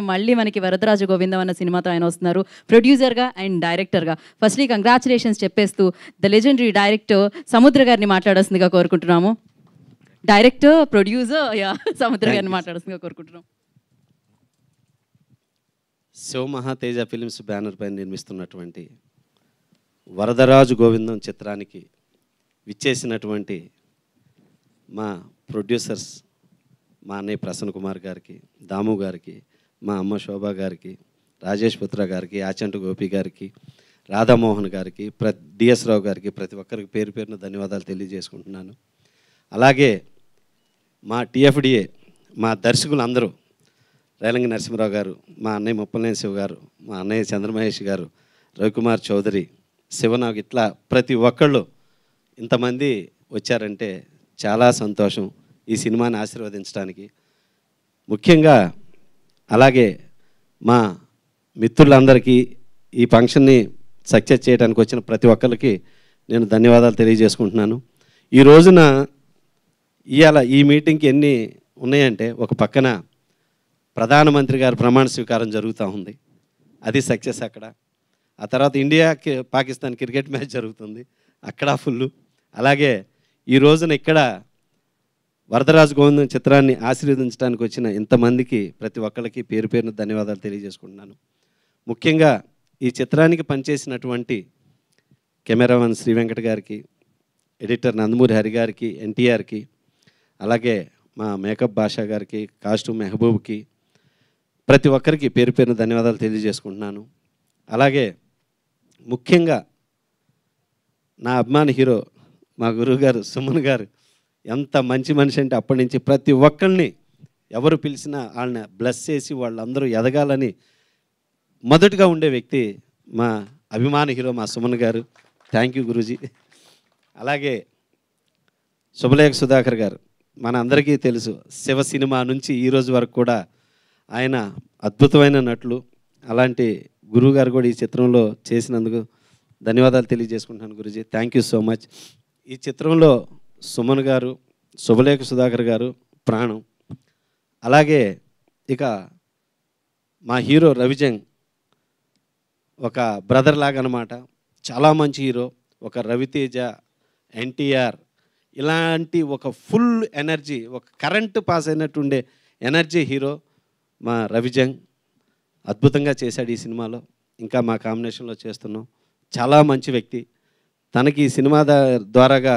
మళ్ళీ మనకి 'వరదరాజ గోవిందం' అన్న సినిమాతో ఆయన వస్తున్నారు. ప్రొడ్యూసర్‌గా అండ్ డైరెక్టర్‌గా. ఫస్ట్‌లీ కంగ్రాచ్యులేషన్స్ చెప్పేస్తూ ద లెజెండరీ డైరెక్టర్ సముద్ర గారిని మాట్లాడాల్సిందిగా కోరుకుంటున్నాము. డైరెక్టర్, ప్రొడ్యూసర్ సముద్ర గారిని మాట్లాడాల్సిందిగా కోరుకుంటున్నాం. శివ మహాతేజ ఫిలిమ్స్ బ్యానర్ పైన నిర్మిస్తున్నటువంటి 'వరదరాజు గోవిందం' చిత్రానికి విచ్చేసినటువంటి మా ప్రొడ్యూసర్స్, మా అన్నయ్య ప్రసన్న కుమార్ గారికి, దాము గారికి, మా అమ్మ శోభా గారికి, రాజేష్ పుత్ర గారికి, ఆచంటు గోపి గారికి, రాధామోహన్ గారికి, డిఎస్ రావు గారికి, ప్రతి ఒక్కరికి పేరు పేరున ధన్యవాదాలు తెలియజేసుకుంటున్నాను. అలాగే మా టిఎఫ్డిఏ, మా దర్శకులు అందరూ, రేలంగి నరసింహరావు గారు, మా అన్నయ్య ముప్పలనేని శివ గారు, మా అన్నయ్య చంద్రమహేష్ గారు, రవికుమార్ చౌదరి, శివనాగ్, ఇట్లా ప్రతి ఒక్కళ్ళు ఇంతమంది వచ్చారంటే చాలా సంతోషం ఈ సినిమాని ఆశీర్వదించడానికి. ముఖ్యంగా అలాగే మా మిత్రులందరికీ ఈ ఫంక్షన్ని సక్సెస్ చేయడానికి వచ్చిన ప్రతి ఒక్కరికి నేను ధన్యవాదాలు తెలియజేసుకుంటున్నాను. ఈ రోజున ఇవాళ ఈ మీటింగ్కి ఎన్ని ఉన్నాయంటే, ఒక పక్కన ప్రధానమంత్రి గారు ప్రమాణ స్వీకారం జరుగుతూ ఉంది, అది సక్సెస్ అక్కడ. ఆ తర్వాత ఇండియాకి పాకిస్తాన్ క్రికెట్ మ్యాచ్ జరుగుతుంది, అక్కడ ఫుల్లు. అలాగే ఈ రోజున ఇక్కడ వరదరాజు గోవిందం చిత్రాన్ని ఆశీర్వదించడానికి వచ్చిన ఇంతమందికి ప్రతి ఒక్కరికి పేరు పేరున ధన్యవాదాలు తెలియజేసుకుంటున్నాను. ముఖ్యంగా ఈ చిత్రానికి పనిచేసినటువంటి కెమెరామెన్ శ్రీ వెంకట గారికి, ఎడిటర్ నందమూరి హరి గారికి, ఎన్టీఆర్కి, అలాగే మా మేకప్ భాషా గారికి, కాస్ట్యూమ్ మెహబూబ్కి, ప్రతి ఒక్కరికి పేరు పేరున ధన్యవాదాలు తెలియజేసుకుంటున్నాను. అలాగే ముఖ్యంగా నా అభిమాని హీరో మా గురువు గారు సుమన్ గారు ఎంత మంచి మనిషి అంటే, అప్పటి నుంచి ప్రతి ఒక్కరిని ఎవరు పిలిచినా వాళ్ళని బ్లెస్ చేసి వాళ్ళందరూ ఎదగాలని మొదటగా ఉండే వ్యక్తి మా అభిమాని హీరో మా సుమన్ గారు. Thank you Guruji. అలాగే శుభలేఖ సుధాకర్ గారు, మన అందరికీ తెలుసు, శివ సినిమా నుంచి ఈరోజు వరకు కూడా ఆయన అద్భుతమైన నటులు. అలాంటి గురువు గారు కూడా ఈ చిత్రంలో చేసినందుకు ధన్యవాదాలు తెలియజేసుకుంటున్నాను Guruji. Thank you so much. ఈ చిత్రంలో సుమన్ గారు, శుభలేఖ సుధాకర్ గారు ప్రాణం. అలాగే ఇక మా హీరో రవిజంగ్ ఒక బ్రదర్ లాగా అనమాట, చాలా మంచి హీరో. ఒక రవితేజ, ఎన్టీఆర్, ఇలాంటి ఒక ఫుల్ ఎనర్జీ, ఒక కరెంటు పాస్ అయినట్టు ఉండే ఎనర్జీ హీరో మా రవిజంగ్. అద్భుతంగా చేశాడు ఈ సినిమాలో. ఇంకా మా కాంబినేషన్లో చేస్తున్నాం. చాలా మంచి వ్యక్తి. తనకి ఈ సినిమా ద్వారాగా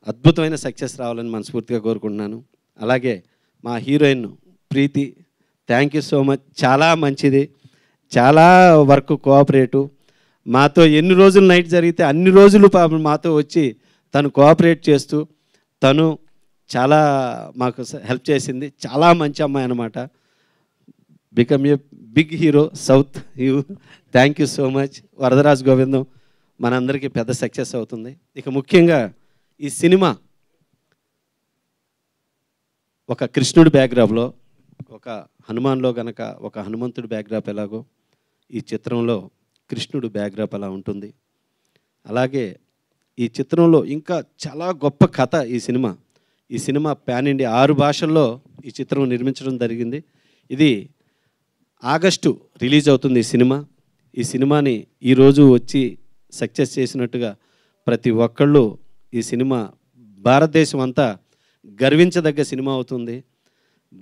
అద్భుతమైన సక్సెస్ రావాలని మనస్ఫూర్తిగా కోరుకుంటున్నాను. అలాగే మా heroine Preeti, thank you so much. చాలా మంచిది, చాలా వర్క్ కోఆపరేటివ్. మాతో ఎన్ని రోజులు నైట్ జరిగితే అన్ని రోజులు మాతో వచ్చి తను కోఆపరేట్ చేస్తూ తను చాలా మాకు హెల్ప్ చేసింది. చాలా మంచి అమ్మాయి అన్నమాట. బికమ్ ఏ బిగ్ హీరో సౌత్ యూ. Thank you so much. Varadaraju Govindam మనందరికీ పెద్ద సక్సెస్ అవుతుంది. ఇక ముఖ్యంగా ఈ సినిమా ఒక కృష్ణుడి బ్యాక్డ్రాప్లో, ఒక హనుమాన్లో గనక ఒక హనుమంతుడి బ్యాక్డ్రాప్ ఎలాగో ఈ చిత్రంలో కృష్ణుడు బ్యాక్డ్రాప్ అలా ఉంటుంది. అలాగే ఈ చిత్రంలో ఇంకా చాలా గొప్ప కథ ఈ సినిమా. ఈ సినిమా ప్యాన్ ఇండియా 6 భాషల్లో ఈ చిత్రం నిర్మించడం జరిగింది. ఇది ఆగస్టు రిలీజ్ అవుతుంది ఈ సినిమా. ఈ సినిమాని ఈరోజు వచ్చి సక్సెస్ చేసినట్టుగా ప్రతి ఒక్కళ్ళు ఈ సినిమా భారతదేశం అంతా గర్వించదగ్గ సినిమా అవుతుంది.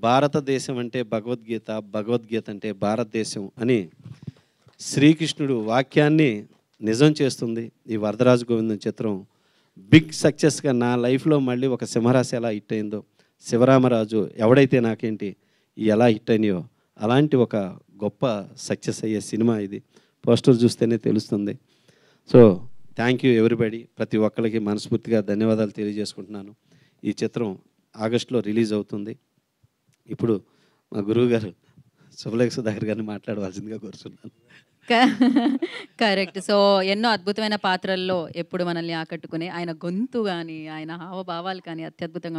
భారతదేశం అంటే భగవద్గీత, భగవద్గీత అంటే భారతదేశం అని శ్రీకృష్ణుడు వాక్యాన్ని నిజం చేస్తుంది ఈ వరదరాజు గోవిందం చిత్రం. బిగ్ సక్సెస్గా నా లైఫ్లో మళ్ళీ ఒక సింహరాశి ఎలా హిట్ అయిందో, శివరామరాజు ఎవడైతే నాకేంటి ఎలా హిట్ అయినాయో అలాంటి ఒక గొప్ప సక్సెస్ అయ్యే సినిమా ఇది. పోస్టర్ చూస్తేనే తెలుస్తుంది. So thank you everybody. ప్రతి ఒక్కరికి మనస్ఫూర్తిగా ధన్యవాదాలు తెలియజేసుకుంటున్నాను. ఈ చిత్రం ఆగస్టులో రిలీజ్ అవుతుంది. ఇప్పుడు మా గురువు గారు శుభలేఖ సుధాకర్ గారిని మాట్లాడవలసిందిగా కోరుతున్నాను. కరెక్ట్. సో ఎన్నో అద్భుతమైన పాత్రల్లో ఎప్పుడు మనల్ని ఆకట్టుకునే ఆయన గొంతు కానీ, ఆయన హావభావాలు కానీ అత్యద్భుతంగా